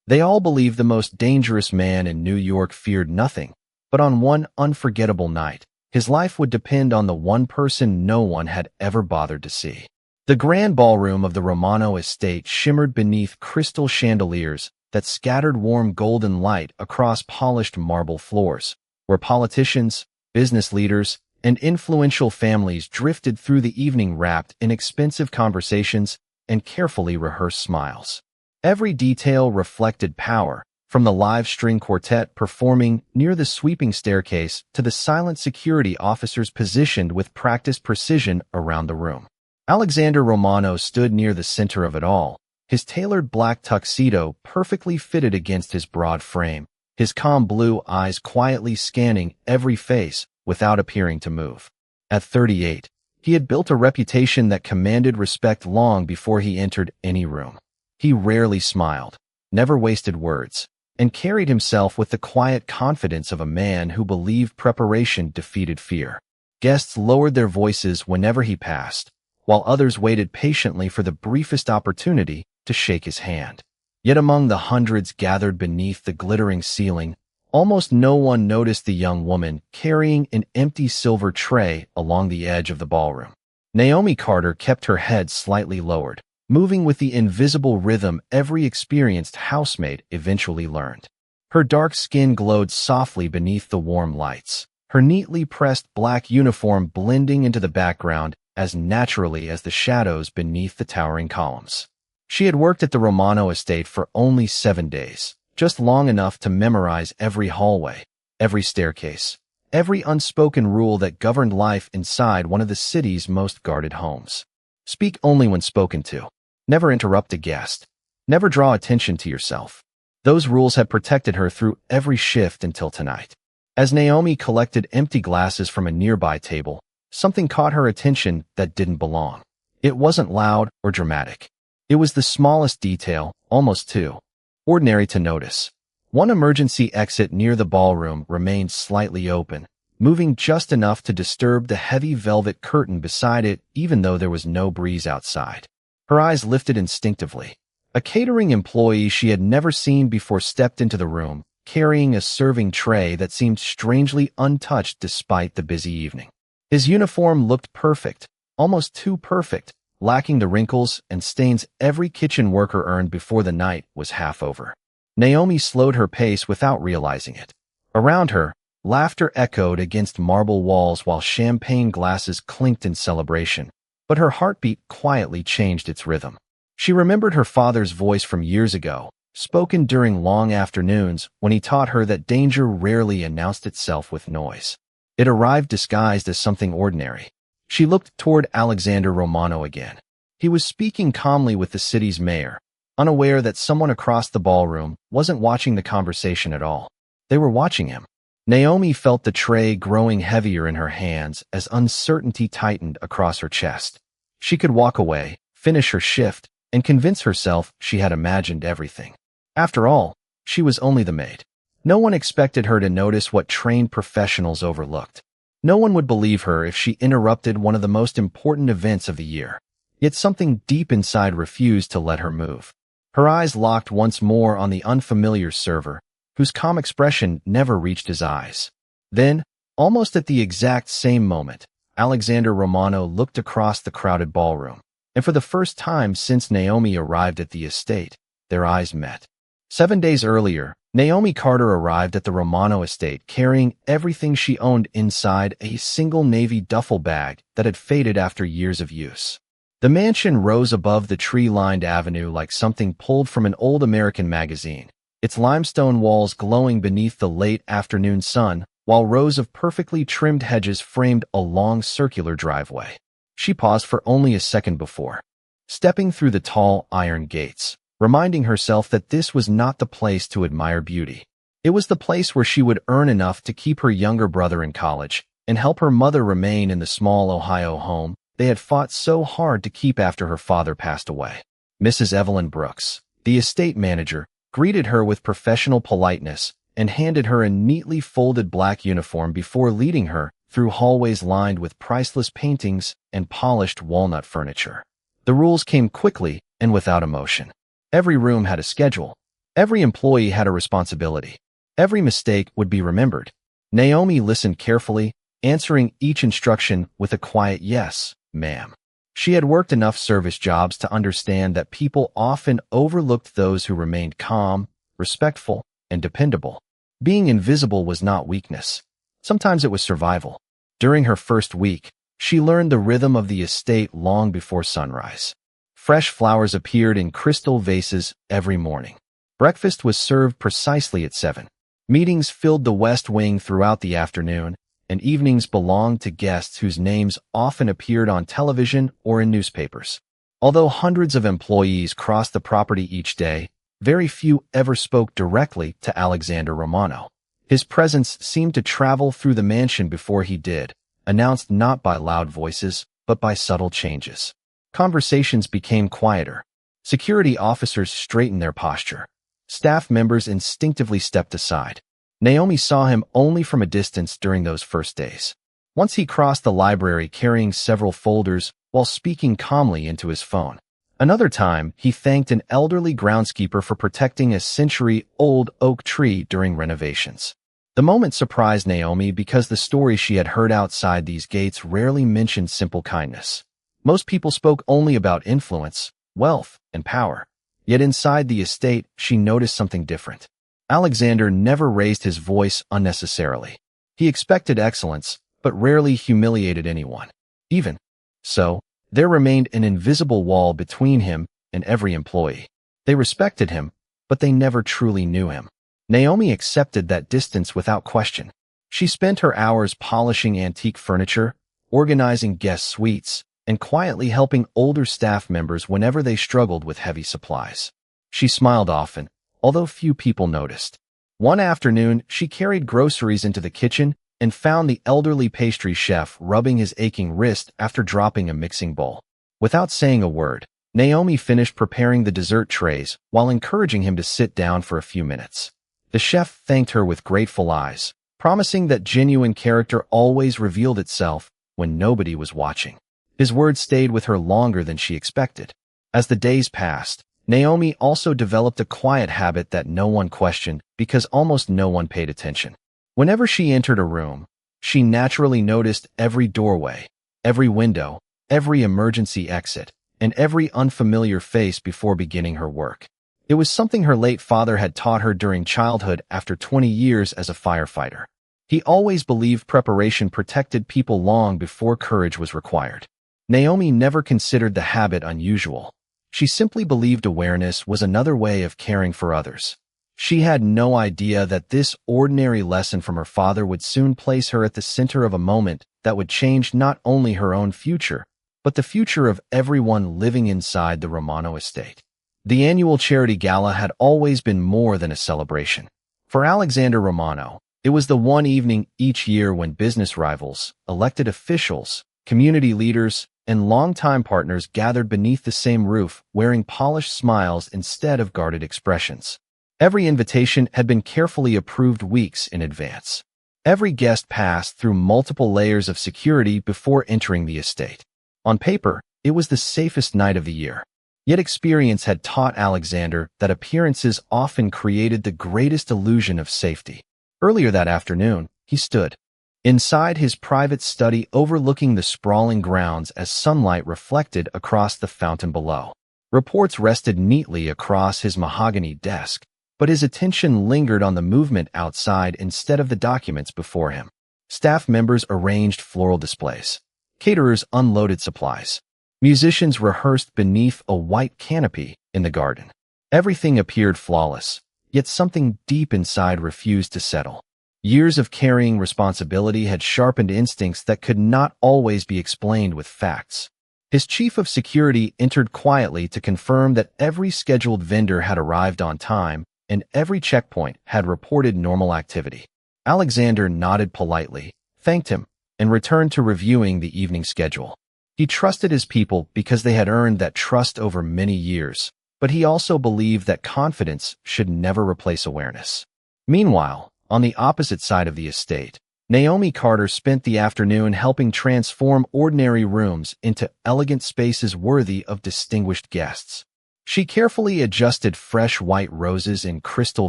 They all believed the most dangerous man in New York feared nothing, but on one unforgettable night, his life would depend on the one person no one had ever bothered to see. The grand ballroom of the Romano estate shimmered beneath crystal chandeliers that scattered warm golden light across polished marble floors, where politicians, business leaders, and influential families drifted through the evening wrapped in expensive conversations and carefully rehearsed smiles. Every detail reflected power, from the live string quartet performing near the sweeping staircase to the silent security officers positioned with practiced precision around the room. Alexander Romano stood near the center of it all, his tailored black tuxedo perfectly fitted against his broad frame, his calm blue eyes quietly scanning every face without appearing to move. At 38, he had built a reputation that commanded respect long before he entered any room. He rarely smiled, never wasted words, and carried himself with the quiet confidence of a man who believed preparation defeated fear. Guests lowered their voices whenever he passed, while others waited patiently for the briefest opportunity to shake his hand. Yet among the hundreds gathered beneath the glittering ceiling, almost no one noticed the young woman carrying an empty silver tray along the edge of the ballroom. Naomi Carter kept her head slightly lowered, moving with the invisible rhythm every experienced housemaid eventually learned. Her dark skin glowed softly beneath the warm lights, her neatly pressed black uniform blending into the background as naturally as the shadows beneath the towering columns. She had worked at the Romano estate for only 7 days, just long enough to memorize every hallway, every staircase, every unspoken rule that governed life inside one of the city's most guarded homes. Speak only when spoken to. Never interrupt a guest. Never draw attention to yourself. Those rules had protected her through every shift until tonight. As Naomi collected empty glasses from a nearby table, something caught her attention that didn't belong. It wasn't loud or dramatic. It was the smallest detail, almost too ordinary to notice. One emergency exit near the ballroom remained slightly open, moving just enough to disturb the heavy velvet curtain beside it even though there was no breeze outside. Her eyes lifted instinctively. A catering employee she had never seen before stepped into the room, carrying a serving tray that seemed strangely untouched despite the busy evening. His uniform looked perfect, almost too perfect, lacking the wrinkles and stains every kitchen worker earned before the night was half over. Naomi slowed her pace without realizing it. Around her, laughter echoed against marble walls while champagne glasses clinked in celebration, but her heartbeat quietly changed its rhythm. She remembered her father's voice from years ago, spoken during long afternoons when he taught her that danger rarely announced itself with noise. It arrived disguised as something ordinary. She looked toward Alexander Romano again. He was speaking calmly with the city's mayor, unaware that someone across the ballroom wasn't watching the conversation at all. They were watching him. Naomi felt the tray growing heavier in her hands as uncertainty tightened across her chest. She could walk away, finish her shift, and convince herself she had imagined everything. After all, she was only the maid. No one expected her to notice what trained professionals overlooked. No one would believe her if she interrupted one of the most important events of the year. Yet something deep inside refused to let her move. Her eyes locked once more on the unfamiliar server, whose calm expression never reached his eyes. Then, almost at the exact same moment, Alexander Romano looked across the crowded ballroom, and for the first time since Naomi arrived at the estate, their eyes met. 7 days earlier, Naomi Carter arrived at the Romano estate carrying everything she owned inside a single navy duffel bag that had faded after years of use. The mansion rose above the tree-lined avenue like something pulled from an old American magazine, its limestone walls glowing beneath the late afternoon sun, while rows of perfectly trimmed hedges framed a long circular driveway. She paused for only a second before stepping through the tall iron gates, reminding herself that this was not the place to admire beauty. It was the place where she would earn enough to keep her younger brother in college and help her mother remain in the small Ohio home they had fought so hard to keep after her father passed away. Mrs. Evelyn Brooks, the estate manager, greeted her with professional politeness and handed her a neatly folded black uniform before leading her through hallways lined with priceless paintings and polished walnut furniture. The rules came quickly and without emotion. Every room had a schedule. Every employee had a responsibility. Every mistake would be remembered. Naomi listened carefully, answering each instruction with a quiet yes, ma'am. She had worked enough service jobs to understand that people often overlooked those who remained calm, respectful, and dependable. Being invisible was not weakness. Sometimes it was survival. During her first week, she learned the rhythm of the estate long before sunrise. Fresh flowers appeared in crystal vases every morning. Breakfast was served precisely at 7. Meetings filled the West Wing throughout the afternoon, and evenings belonged to guests whose names often appeared on television or in newspapers. Although hundreds of employees crossed the property each day, very few ever spoke directly to Alexander Romano. His presence seemed to travel through the mansion before he did, announced not by loud voices, but by subtle changes. Conversations became quieter. Security officers straightened their posture. Staff members instinctively stepped aside. Naomi saw him only from a distance during those first days. Once he crossed the library carrying several folders while speaking calmly into his phone. Another time, he thanked an elderly groundskeeper for protecting a century-old oak tree during renovations. The moment surprised Naomi because the stories she had heard outside these gates rarely mentioned simple kindness. Most people spoke only about influence, wealth, and power. Yet inside the estate, she noticed something different. Alexander never raised his voice unnecessarily. He expected excellence, but rarely humiliated anyone. Even so, there remained an invisible wall between him and every employee. They respected him, but they never truly knew him. Naomi accepted that distance without question. She spent her hours polishing antique furniture, organizing guest suites, and quietly helping older staff members whenever they struggled with heavy supplies. She smiled often, although few people noticed. One afternoon, she carried groceries into the kitchen and found the elderly pastry chef rubbing his aching wrist after dropping a mixing bowl. Without saying a word, Naomi finished preparing the dessert trays while encouraging him to sit down for a few minutes. The chef thanked her with grateful eyes, promising that genuine character always revealed itself when nobody was watching. His words stayed with her longer than she expected. As the days passed, Naomi also developed a quiet habit that no one questioned because almost no one paid attention. Whenever she entered a room, she naturally noticed every doorway, every window, every emergency exit, and every unfamiliar face before beginning her work. It was something her late father had taught her during childhood after 20 years as a firefighter. He always believed preparation protected people long before courage was required. Naomi never considered the habit unusual. She simply believed awareness was another way of caring for others. She had no idea that this ordinary lesson from her father would soon place her at the center of a moment that would change not only her own future, but the future of everyone living inside the Romano estate. The annual charity gala had always been more than a celebration. For Alexander Romano, it was the one evening each year when business rivals, elected officials, community leaders, and longtime partners gathered beneath the same roof, wearing polished smiles instead of guarded expressions. Every invitation had been carefully approved weeks in advance. Every guest passed through multiple layers of security before entering the estate. On paper, it was the safest night of the year. Yet experience had taught Alexander that appearances often created the greatest illusion of safety. Earlier that afternoon, he stood inside his private study overlooking the sprawling grounds as sunlight reflected across the fountain below. Reports rested neatly across his mahogany desk, but his attention lingered on the movement outside instead of the documents before him. Staff members arranged floral displays. Caterers unloaded supplies. Musicians rehearsed beneath a white canopy in the garden. Everything appeared flawless, yet something deep inside refused to settle. Years of carrying responsibility had sharpened instincts that could not always be explained with facts. His chief of security entered quietly to confirm that every scheduled vendor had arrived on time and every checkpoint had reported normal activity. Alexander nodded politely, thanked him, and returned to reviewing the evening schedule. He trusted his people because they had earned that trust over many years, but he also believed that confidence should never replace awareness. Meanwhile, on the opposite side of the estate, Naomi Carter spent the afternoon helping transform ordinary rooms into elegant spaces worthy of distinguished guests. She carefully adjusted fresh white roses in crystal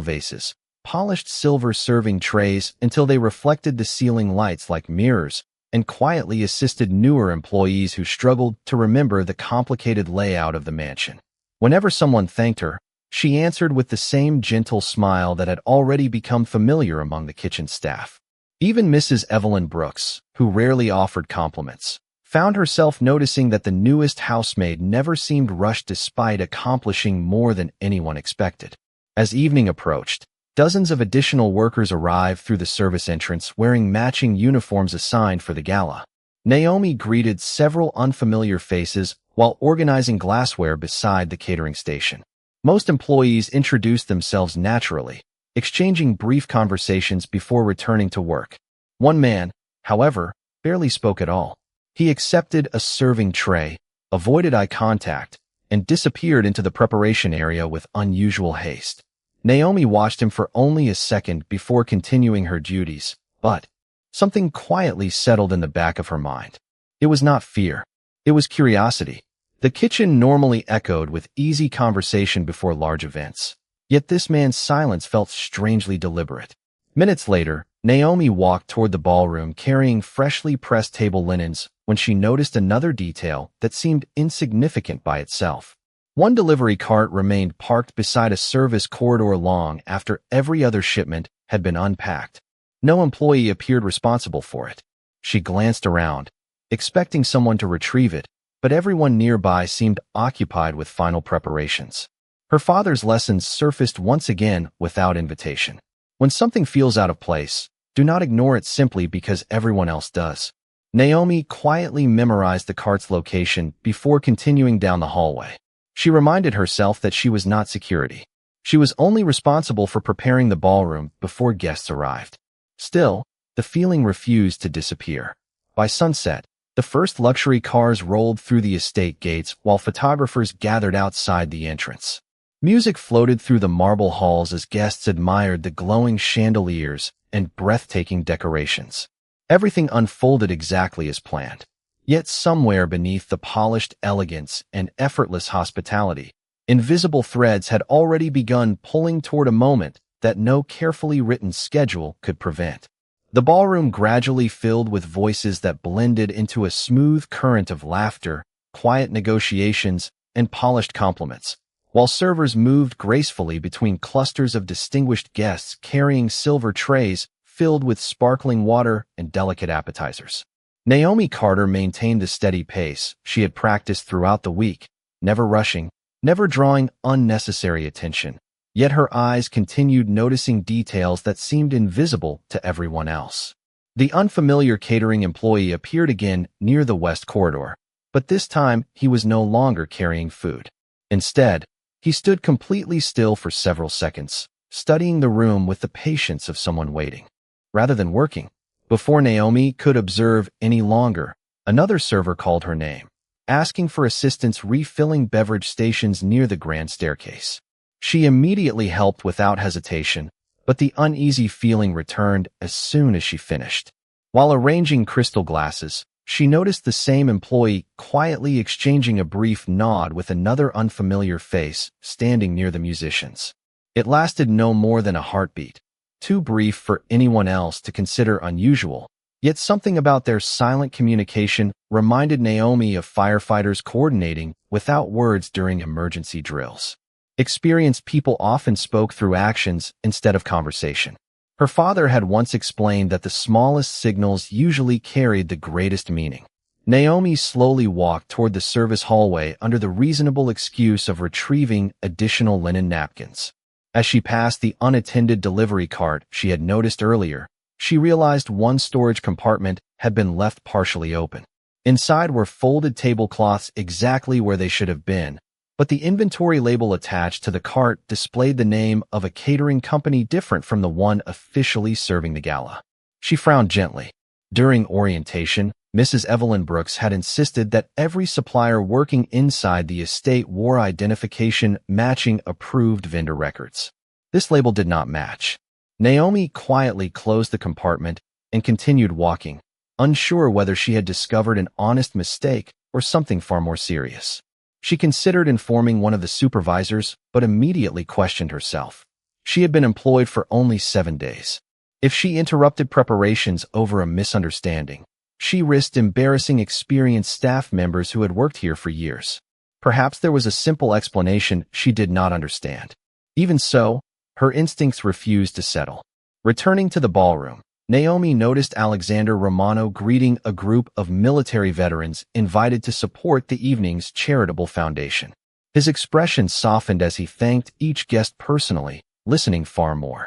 vases, polished silver serving trays until they reflected the ceiling lights like mirrors, and quietly assisted newer employees who struggled to remember the complicated layout of the mansion. Whenever someone thanked her, she answered with the same gentle smile that had already become familiar among the kitchen staff. Even Mrs. Evelyn Brooks, who rarely offered compliments, found herself noticing that the newest housemaid never seemed rushed despite accomplishing more than anyone expected. As evening approached, dozens of additional workers arrived through the service entrance wearing matching uniforms assigned for the gala. Naomi greeted several unfamiliar faces while organizing glassware beside the catering station. Most employees introduced themselves naturally, exchanging brief conversations before returning to work. One man, however, barely spoke at all. He accepted a serving tray, avoided eye contact, and disappeared into the preparation area with unusual haste. Naomi watched him for only a second before continuing her duties, but something quietly settled in the back of her mind. It was not fear. It was curiosity. The kitchen normally echoed with easy conversation before large events. Yet this man's silence felt strangely deliberate. Minutes later, Naomi walked toward the ballroom carrying freshly pressed table linens when she noticed another detail that seemed insignificant by itself. One delivery cart remained parked beside a service corridor long after every other shipment had been unpacked. No employee appeared responsible for it. She glanced around, expecting someone to retrieve it, but everyone nearby seemed occupied with final preparations. Her father's lessons surfaced once again without invitation. When something feels out of place, do not ignore it simply because everyone else does. Naomi quietly memorized the cart's location before continuing down the hallway. She reminded herself that she was not security. She was only responsible for preparing the ballroom before guests arrived. Still, the feeling refused to disappear. By sunset, the first luxury cars rolled through the estate gates while photographers gathered outside the entrance. Music floated through the marble halls as guests admired the glowing chandeliers and breathtaking decorations. Everything unfolded exactly as planned. Yet somewhere beneath the polished elegance and effortless hospitality, invisible threads had already begun pulling toward a moment that no carefully written schedule could prevent. The ballroom gradually filled with voices that blended into a smooth current of laughter, quiet negotiations, and polished compliments, while servers moved gracefully between clusters of distinguished guests carrying silver trays filled with sparkling water and delicate appetizers. Naomi Carter maintained the steady pace she had practiced throughout the week, never rushing, never drawing unnecessary attention. Yet her eyes continued noticing details that seemed invisible to everyone else. The unfamiliar catering employee appeared again near the west corridor, but this time he was no longer carrying food. Instead, he stood completely still for several seconds, studying the room with the patience of someone waiting, rather than working. Before Naomi could observe any longer, another server called her name, asking for assistance refilling beverage stations near the grand staircase. She immediately helped without hesitation, but the uneasy feeling returned as soon as she finished. While arranging crystal glasses, she noticed the same employee quietly exchanging a brief nod with another unfamiliar face standing near the musicians. It lasted no more than a heartbeat, too brief for anyone else to consider unusual, yet something about their silent communication reminded Naomi of firefighters coordinating without words during emergency drills. Experienced people often spoke through actions instead of conversation. Her father had once explained that the smallest signals usually carried the greatest meaning. Naomi slowly walked toward the service hallway under the reasonable excuse of retrieving additional linen napkins. As she passed the unattended delivery cart she had noticed earlier, she realized one storage compartment had been left partially open. Inside were folded tablecloths exactly where they should have been, but the inventory label attached to the cart displayed the name of a catering company different from the one officially serving the gala. She frowned gently. During orientation, Mrs. Evelyn Brooks had insisted that every supplier working inside the estate wore identification matching approved vendor records. This label did not match. Naomi quietly closed the compartment and continued walking, unsure whether she had discovered an honest mistake or something far more serious. She considered informing one of the supervisors, but immediately questioned herself. She had been employed for only 7 days. If she interrupted preparations over a misunderstanding, she risked embarrassing experienced staff members who had worked here for years. Perhaps there was a simple explanation she did not understand. Even so, her instincts refused to settle. Returning to the ballroom, Naomi noticed Alexander Romano greeting a group of military veterans invited to support the evening's charitable foundation. His expression softened as he thanked each guest personally, listening far more.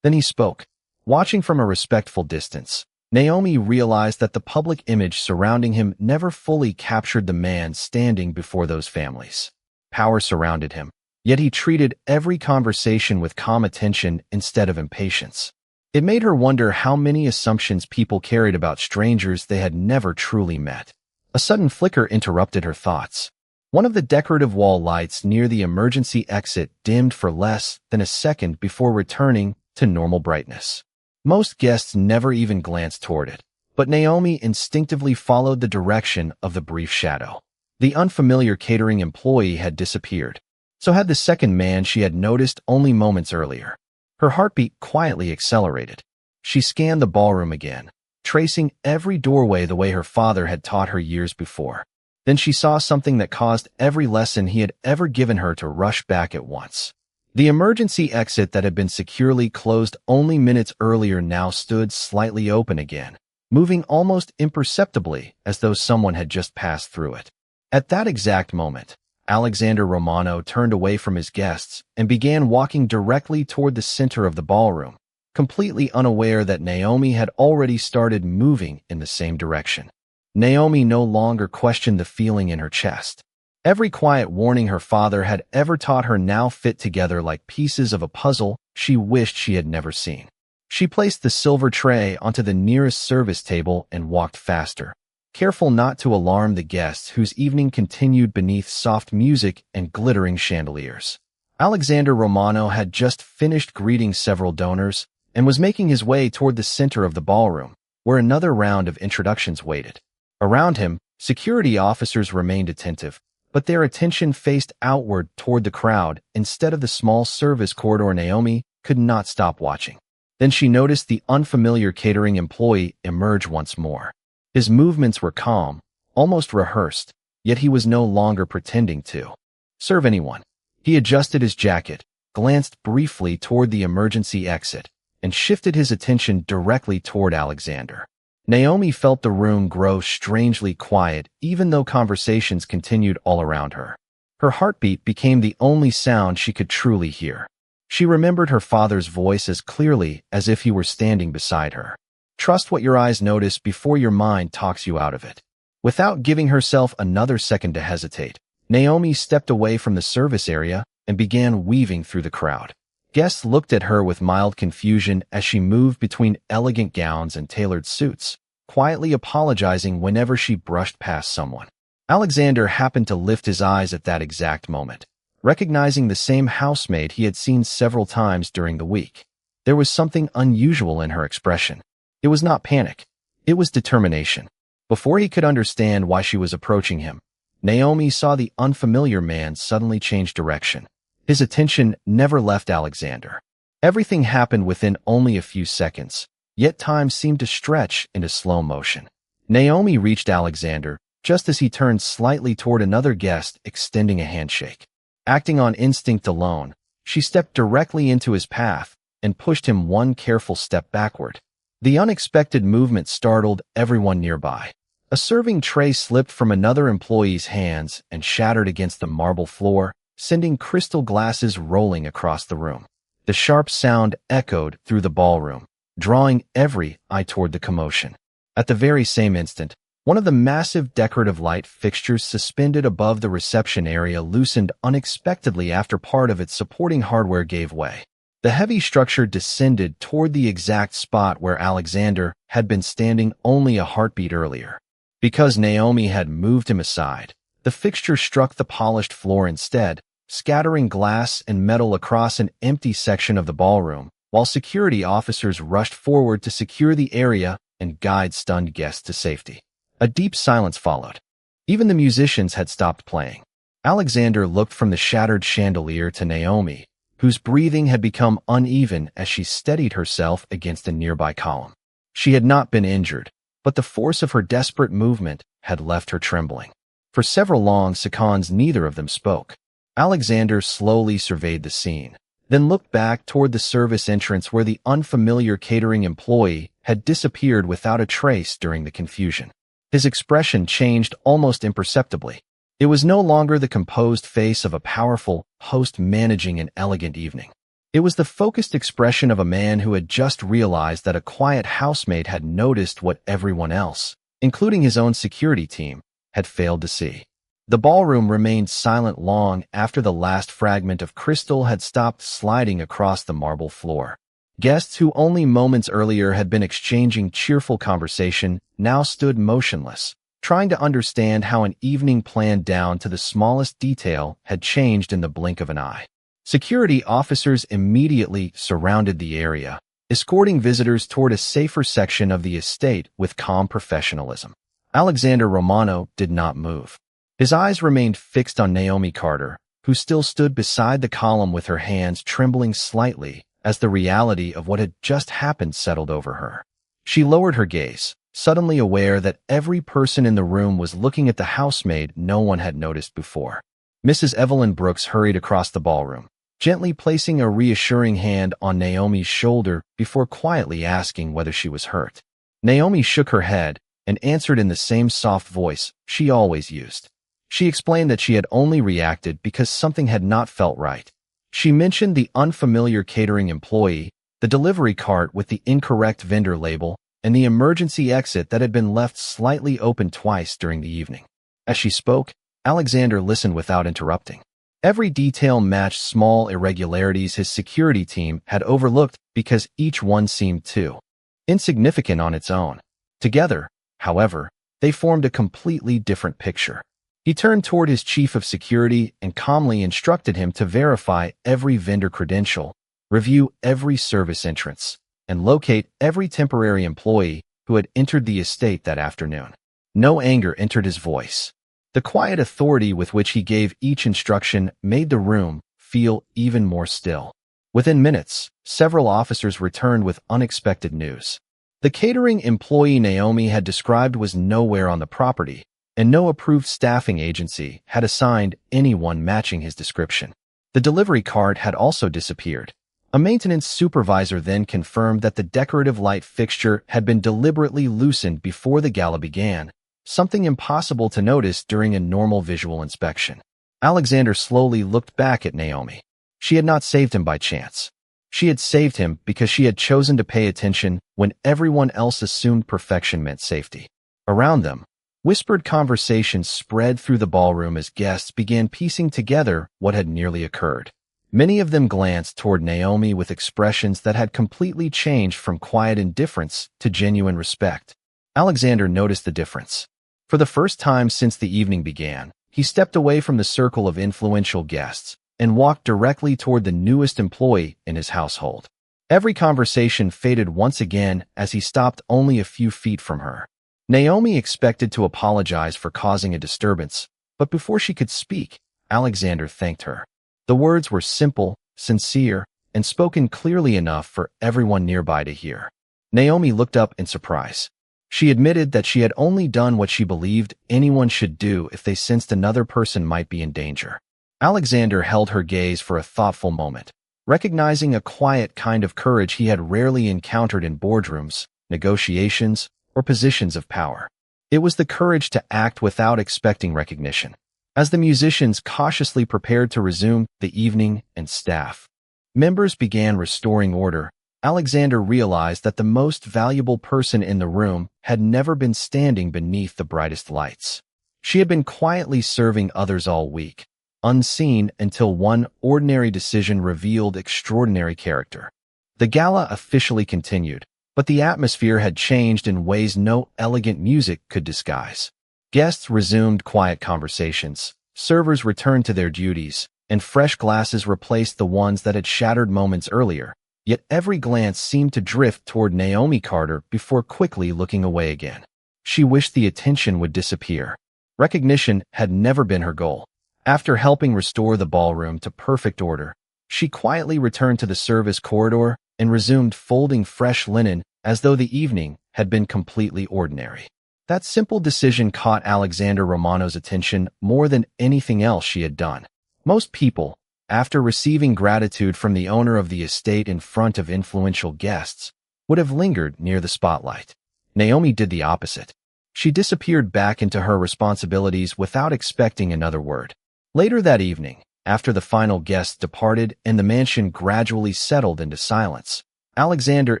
Then he spoke. Watching from a respectful distance, Naomi realized that the public image surrounding him never fully captured the man standing before those families. Power surrounded him, yet he treated every conversation with calm attention instead of impatience. It made her wonder how many assumptions people carried about strangers they had never truly met. A sudden flicker interrupted her thoughts. One of the decorative wall lights near the emergency exit dimmed for less than a second before returning to normal brightness. Most guests never even glanced toward it, but Naomi instinctively followed the direction of the brief shadow. The unfamiliar catering employee had disappeared. So had the second man she had noticed only moments earlier. Her heartbeat quietly accelerated. She scanned the ballroom again, tracing every doorway the way her father had taught her years before. Then she saw something that caused every lesson he had ever given her to rush back at once. The emergency exit that had been securely closed only minutes earlier now stood slightly open again, moving almost imperceptibly as though someone had just passed through it. At that exact moment, Alexander Romano turned away from his guests and began walking directly toward the center of the ballroom, completely unaware that Naomi had already started moving in the same direction. Naomi no longer questioned the feeling in her chest. Every quiet warning her father had ever taught her now fit together like pieces of a puzzle she wished she had never seen. She placed the silver tray onto the nearest service table and walked faster, careful not to alarm the guests whose evening continued beneath soft music and glittering chandeliers. Alexander Romano had just finished greeting several donors and was making his way toward the center of the ballroom, where another round of introductions waited. Around him, security officers remained attentive, but their attention faced outward toward the crowd instead of the small service corridor. Naomi could not stop watching. Then she noticed the unfamiliar catering employee emerge once more. His movements were calm, almost rehearsed, yet he was no longer pretending to serve anyone. He adjusted his jacket, glanced briefly toward the emergency exit, and shifted his attention directly toward Alexander. Naomi felt the room grow strangely quiet even though conversations continued all around her. Her heartbeat became the only sound she could truly hear. She remembered her father's voice as clearly as if he were standing beside her. Trust what your eyes notice before your mind talks you out of it. Without giving herself another second to hesitate, Naomi stepped away from the service area and began weaving through the crowd. Guests looked at her with mild confusion as she moved between elegant gowns and tailored suits, quietly apologizing whenever she brushed past someone. Alexander happened to lift his eyes at that exact moment, recognizing the same housemaid he had seen several times during the week. There was something unusual in her expression. It was not panic. It was determination. Before he could understand why she was approaching him, Naomi saw the unfamiliar man suddenly change direction. His attention never left Alexander. Everything happened within only a few seconds, yet time seemed to stretch into slow motion. Naomi reached Alexander just as he turned slightly toward another guest, extending a handshake. Acting on instinct alone, she stepped directly into his path and pushed him one careful step backward. The unexpected movement startled everyone nearby. A serving tray slipped from another employee's hands and shattered against the marble floor, sending crystal glasses rolling across the room. The sharp sound echoed through the ballroom, drawing every eye toward the commotion. At the very same instant, one of the massive decorative light fixtures suspended above the reception area loosened unexpectedly after part of its supporting hardware gave way. The heavy structure descended toward the exact spot where Alexander had been standing only a heartbeat earlier. Because Naomi had moved him aside, the fixture struck the polished floor instead, scattering glass and metal across an empty section of the ballroom, while security officers rushed forward to secure the area and guide stunned guests to safety. A deep silence followed. Even the musicians had stopped playing. Alexander looked from the shattered chandelier to Naomi, whose breathing had become uneven as she steadied herself against a nearby column. She had not been injured, but the force of her desperate movement had left her trembling. For several long seconds, neither of them spoke. Alexander slowly surveyed the scene, then looked back toward the service entrance where the unfamiliar catering employee had disappeared without a trace during the confusion. His expression changed almost imperceptibly. It was no longer the composed face of a powerful host managing an elegant evening. It was the focused expression of a man who had just realized that a quiet housemaid had noticed what everyone else, including his own security team, had failed to see. The ballroom remained silent long after the last fragment of crystal had stopped sliding across the marble floor. Guests who only moments earlier had been exchanging cheerful conversation now stood motionless, trying to understand how an evening planned down to the smallest detail had changed in the blink of an eye. Security officers immediately surrounded the area, escorting visitors toward a safer section of the estate with calm professionalism. Alexander Romano did not move. His eyes remained fixed on Naomi Carter, who still stood beside the column with her hands trembling slightly as the reality of what had just happened settled over her. She lowered her gaze, suddenly aware that every person in the room was looking at the housemaid no one had noticed before. Mrs. Evelyn Brooks hurried across the ballroom, gently placing a reassuring hand on Naomi's shoulder before quietly asking whether she was hurt. Naomi shook her head and answered in the same soft voice she always used. She explained that she had only reacted because something had not felt right. She mentioned the unfamiliar catering employee, the delivery cart with the incorrect vendor label, and the emergency exit that had been left slightly open twice during the evening. As she spoke, Alexander listened without interrupting. Every detail matched small irregularities his security team had overlooked because each one seemed too insignificant on its own. Together, however, they formed a completely different picture. He turned toward his chief of security and calmly instructed him to verify every vendor credential, review every service entrance, and locate every temporary employee who had entered the estate that afternoon. No anger entered his voice. The quiet authority with which he gave each instruction made the room feel even more still. Within minutes, several officers returned with unexpected news. The catering employee Naomi had described was nowhere on the property, and no approved staffing agency had assigned anyone matching his description. The delivery cart had also disappeared. A maintenance supervisor then confirmed that the decorative light fixture had been deliberately loosened before the gala began, something impossible to notice during a normal visual inspection. Alexander slowly looked back at Naomi. She had not saved him by chance. She had saved him because she had chosen to pay attention when everyone else assumed perfection meant safety. Around them, whispered conversations spread through the ballroom as guests began piecing together what had nearly occurred. Many of them glanced toward Naomi with expressions that had completely changed from quiet indifference to genuine respect. Alexander noticed the difference. For the first time since the evening began, he stepped away from the circle of influential guests and walked directly toward the newest employee in his household. Every conversation faded once again as he stopped only a few feet from her. Naomi expected to apologize for causing a disturbance, but before she could speak, Alexander thanked her. The words were simple, sincere, and spoken clearly enough for everyone nearby to hear. Naomi looked up in surprise. She admitted that she had only done what she believed anyone should do if they sensed another person might be in danger. Alexander held her gaze for a thoughtful moment, recognizing a quiet kind of courage he had rarely encountered in boardrooms, negotiations, or positions of power. It was the courage to act without expecting recognition. As the musicians cautiously prepared to resume the evening and staff members began restoring order, Alexander realized that the most valuable person in the room had never been standing beneath the brightest lights. She had been quietly serving others all week, unseen until one ordinary decision revealed extraordinary character. The gala officially continued, but the atmosphere had changed in ways no elegant music could disguise. Guests resumed quiet conversations, servers returned to their duties, and fresh glasses replaced the ones that had shattered moments earlier. Yet every glance seemed to drift toward Naomi Carter before quickly looking away again. She wished the attention would disappear. Recognition had never been her goal. After helping restore the ballroom to perfect order, she quietly returned to the service corridor and resumed folding fresh linen as though the evening had been completely ordinary. That simple decision caught Alexander Romano's attention more than anything else she had done. Most people, after receiving gratitude from the owner of the estate in front of influential guests, would have lingered near the spotlight. Naomi did the opposite. She disappeared back into her responsibilities without expecting another word. Later that evening, after the final guests departed and the mansion gradually settled into silence, Alexander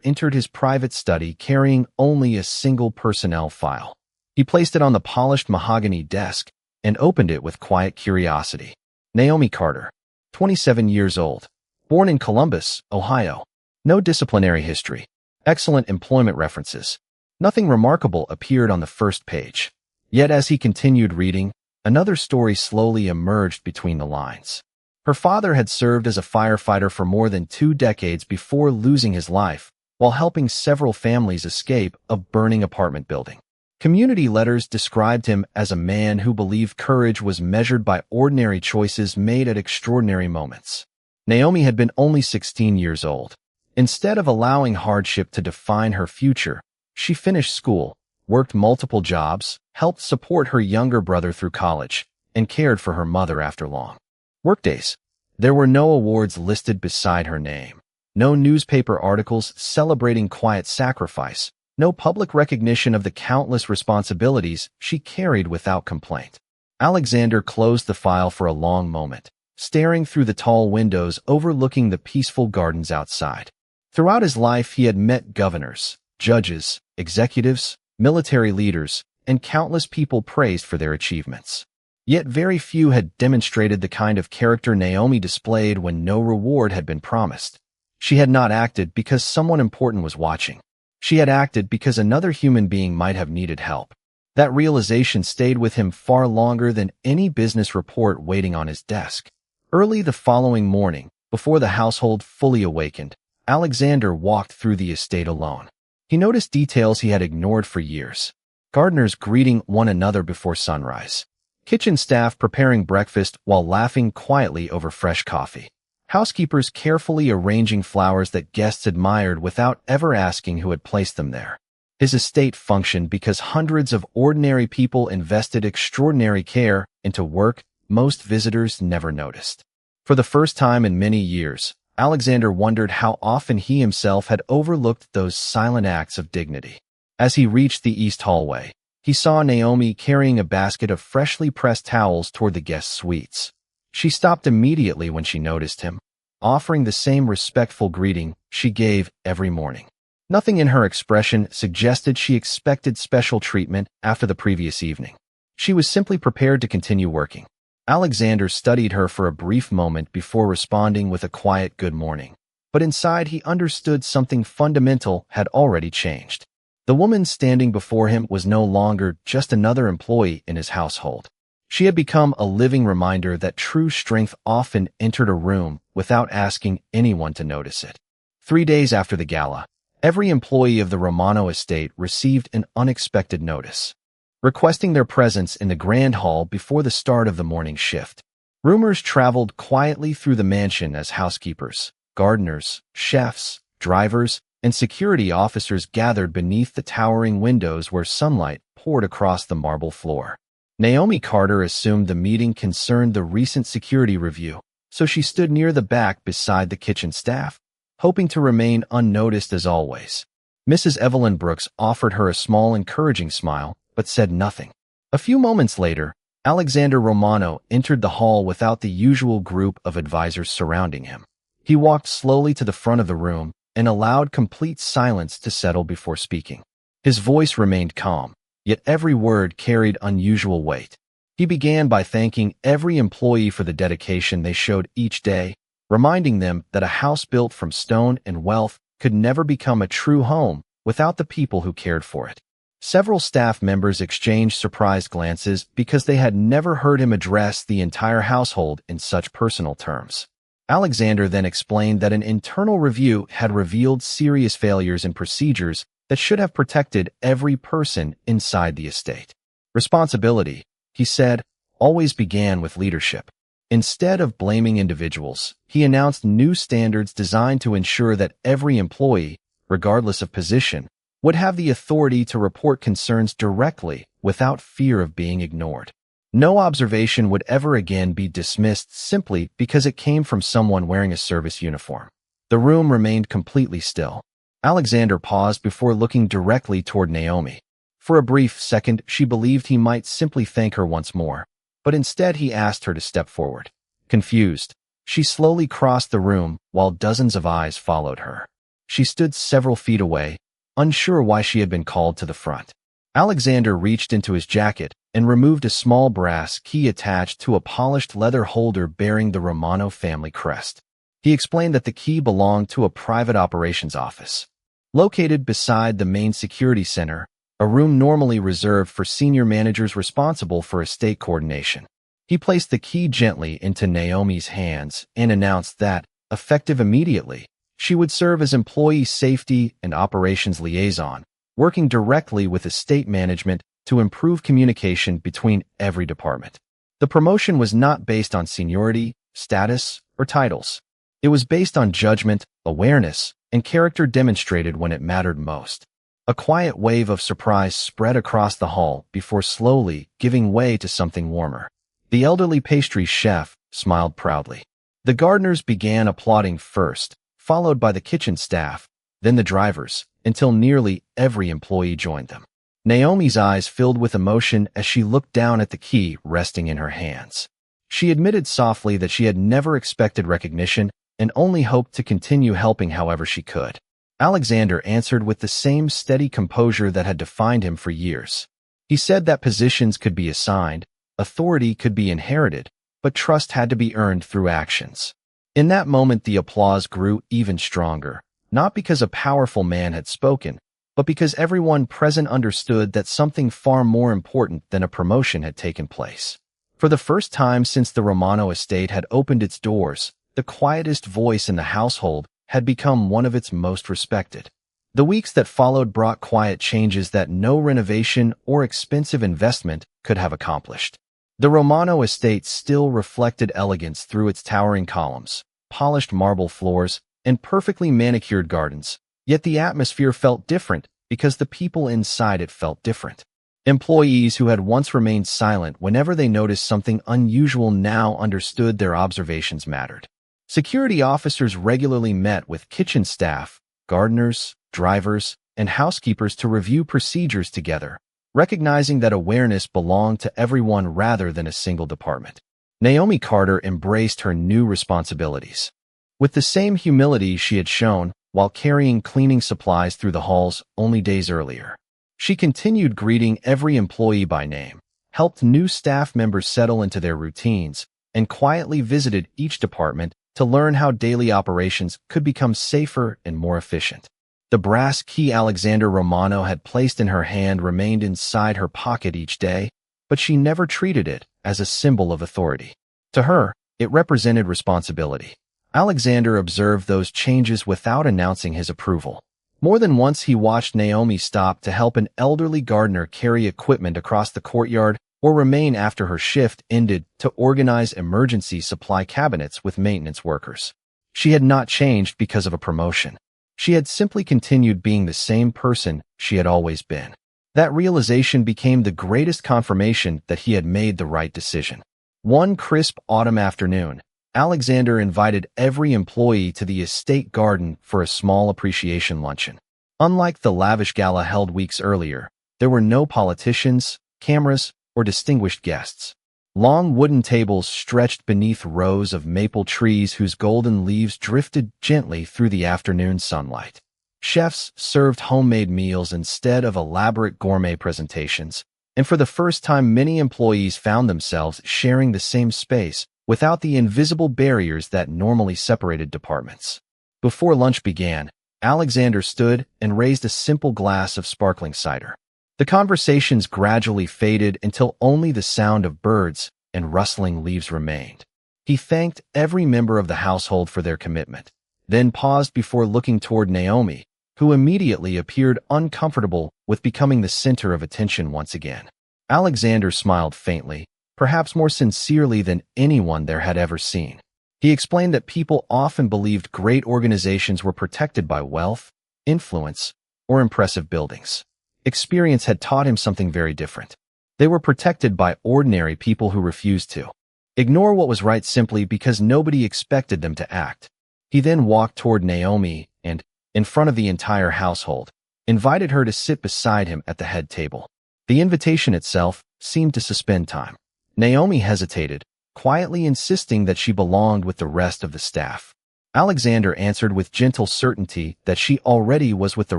entered his private study carrying only a single personnel file. He placed it on the polished mahogany desk and opened it with quiet curiosity. Naomi Carter, 27 years old, born in Columbus, Ohio. No disciplinary history. Excellent employment references. Nothing remarkable appeared on the first page. Yet as he continued reading, another story slowly emerged between the lines. Her father had served as a firefighter for more than 2 decades before losing his life, while helping several families escape a burning apartment building. Community letters described him as a man who believed courage was measured by ordinary choices made at extraordinary moments. Naomi had been only 16 years old. Instead of allowing hardship to define her future, she finished school, worked multiple jobs, helped support her younger brother through college, and cared for her mother after long workdays. There were no awards listed beside her name, no newspaper articles celebrating quiet sacrifice, no public recognition of the countless responsibilities she carried without complaint. Alexander closed the file for a long moment, staring through the tall windows overlooking the peaceful gardens outside. Throughout his life, he had met governors, judges, executives, military leaders, and countless people praised for their achievements. Yet very few had demonstrated the kind of character Naomi displayed when no reward had been promised. She had not acted because someone important was watching. She had acted because another human being might have needed help. That realization stayed with him far longer than any business report waiting on his desk. Early the following morning, before the household fully awakened, Alexander walked through the estate alone. He noticed details he had ignored for years. Gardeners greeting one another before sunrise. Kitchen staff preparing breakfast while laughing quietly over fresh coffee. Housekeepers carefully arranging flowers that guests admired without ever asking who had placed them there. His estate functioned because hundreds of ordinary people invested extraordinary care into work most visitors never noticed. For the first time in many years, Alexander wondered how often he himself had overlooked those silent acts of dignity. As he reached the east hallway, he saw Naomi carrying a basket of freshly pressed towels toward the guest suites. She stopped immediately when she noticed him, offering the same respectful greeting she gave every morning. Nothing in her expression suggested she expected special treatment after the previous evening. She was simply prepared to continue working. Alexander studied her for a brief moment before responding with a quiet good morning. But inside he understood something fundamental had already changed. The woman standing before him was no longer just another employee in his household. She had become a living reminder that true strength often entered a room without asking anyone to notice it. 3 days after the gala, every employee of the Romano estate received an unexpected notice, requesting their presence in the grand hall before the start of the morning shift. Rumors traveled quietly through the mansion as housekeepers, gardeners, chefs, drivers, and security officers gathered beneath the towering windows where sunlight poured across the marble floor. Naomi Carter assumed the meeting concerned the recent security review, so she stood near the back beside the kitchen staff, hoping to remain unnoticed as always. Mrs. Evelyn Brooks offered her a small encouraging smile, but said nothing. A few moments later, Alexander Romano entered the hall without the usual group of advisors surrounding him. He walked slowly to the front of the room and allowed complete silence to settle before speaking. His voice remained calm, yet every word carried unusual weight. He began by thanking every employee for the dedication they showed each day, reminding them that a house built from stone and wealth could never become a true home without the people who cared for it. Several staff members exchanged surprised glances because they had never heard him address the entire household in such personal terms. Alexander then explained that an internal review had revealed serious failures in procedures that should have protected every person inside the estate. Responsibility, he said, always began with leadership. Instead of blaming individuals, he announced new standards designed to ensure that every employee, regardless of position, would have the authority to report concerns directly without fear of being ignored. No observation would ever again be dismissed simply because it came from someone wearing a service uniform. The room remained completely still. Alexander paused before looking directly toward Naomi. For a brief second, she believed he might simply thank her once more, but instead he asked her to step forward. Confused, she slowly crossed the room while dozens of eyes followed her. She stood several feet away, unsure why she had been called to the front. Alexander reached into his jacket and removed a small brass key attached to a polished leather holder bearing the Romano family crest. He explained that the key belonged to a private operations office. Located beside the main security center, a room normally reserved for senior managers responsible for estate coordination. He placed the key gently into Naomi's hands and announced that, effective immediately, she would serve as employee safety and operations liaison, working directly with estate management to improve communication between every department. The promotion was not based on seniority, status, or titles. It was based on judgment, awareness, and character demonstrated when it mattered most. A quiet wave of surprise spread across the hall before slowly giving way to something warmer. The elderly pastry chef smiled proudly. The gardeners began applauding first, followed by the kitchen staff, then the drivers, until nearly every employee joined them. Naomi's eyes filled with emotion as she looked down at the key resting in her hands. She admitted softly that she had never expected recognition and only hoped to continue helping however she could. Alexander answered with the same steady composure that had defined him for years. He said that positions could be assigned, authority could be inherited, but trust had to be earned through actions. In that moment, the applause grew even stronger, not because a powerful man had spoken, but because everyone present understood that something far more important than a promotion had taken place. For the first time since the Romano estate had opened its doors, the quietest voice in the household had become one of its most respected. The weeks that followed brought quiet changes that no renovation or expensive investment could have accomplished. The Romano estate still reflected elegance through its towering columns, polished marble floors, and perfectly manicured gardens, yet the atmosphere felt different because the people inside it felt different. Employees who had once remained silent whenever they noticed something unusual now understood their observations mattered. Security officers regularly met with kitchen staff, gardeners, drivers, and housekeepers to review procedures together, recognizing that awareness belonged to everyone rather than a single department. Naomi Carter embraced her new responsibilities. With the same humility she had shown while carrying cleaning supplies through the halls only days earlier. She continued greeting every employee by name, helped new staff members settle into their routines, and quietly visited each department to learn how daily operations could become safer and more efficient. The brass key Alexander Romano had placed in her hand remained inside her pocket each day, but she never treated it as a symbol of authority. To her, it represented responsibility. Alexander observed those changes without announcing his approval. More than once he watched Naomi stop to help an elderly gardener carry equipment across the courtyard or remain after her shift ended to organize emergency supply cabinets with maintenance workers. She had not changed because of a promotion. She had simply continued being the same person she had always been. That realization became the greatest confirmation that he had made the right decision. One crisp autumn afternoon, Alexander invited every employee to the estate garden for a small appreciation luncheon. Unlike the lavish gala held weeks earlier, there were no politicians, cameras, or distinguished guests. Long wooden tables stretched beneath rows of maple trees whose golden leaves drifted gently through the afternoon sunlight. Chefs served homemade meals instead of elaborate gourmet presentations, and for the first time many employees found themselves sharing the same space without the invisible barriers that normally separated departments. Before lunch began, Alexander stood and raised a simple glass of sparkling cider. The conversations gradually faded until only the sound of birds and rustling leaves remained. He thanked every member of the household for their commitment, then paused before looking toward Naomi, who immediately appeared uncomfortable with becoming the center of attention once again. Alexander smiled faintly, perhaps more sincerely than anyone there had ever seen. He explained that people often believed great organizations were protected by wealth, influence, or impressive buildings. Experience had taught him something very different. They were protected by ordinary people who refused to ignore what was right simply because nobody expected them to act. He then walked toward Naomi and, in front of the entire household, invited her to sit beside him at the head table. The invitation itself seemed to suspend time. Naomi hesitated, quietly insisting that she belonged with the rest of the staff. Alexander answered with gentle certainty that she already was with the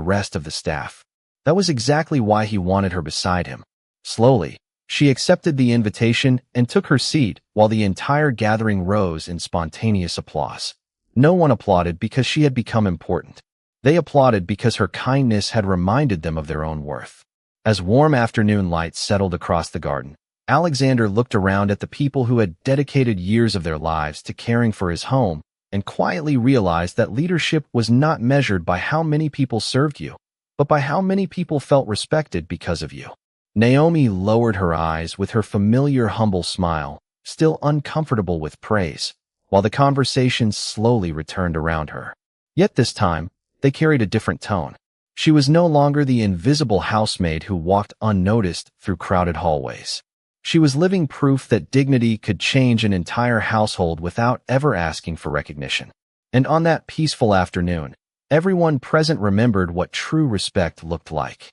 rest of the staff. That was exactly why he wanted her beside him. Slowly, she accepted the invitation and took her seat while the entire gathering rose in spontaneous applause. No one applauded because she had become important. They applauded because her kindness had reminded them of their own worth. As warm afternoon light settled across the garden, Alexander looked around at the people who had dedicated years of their lives to caring for his home and quietly realized that leadership was not measured by how many people served you, but by how many people felt respected because of you. Naomi lowered her eyes with her familiar humble smile, still uncomfortable with praise, while the conversation slowly returned around her. Yet this time, they carried a different tone. She was no longer the invisible housemaid who walked unnoticed through crowded hallways. She was living proof that dignity could change an entire household without ever asking for recognition. And on that peaceful afternoon, everyone present remembered what true respect looked like.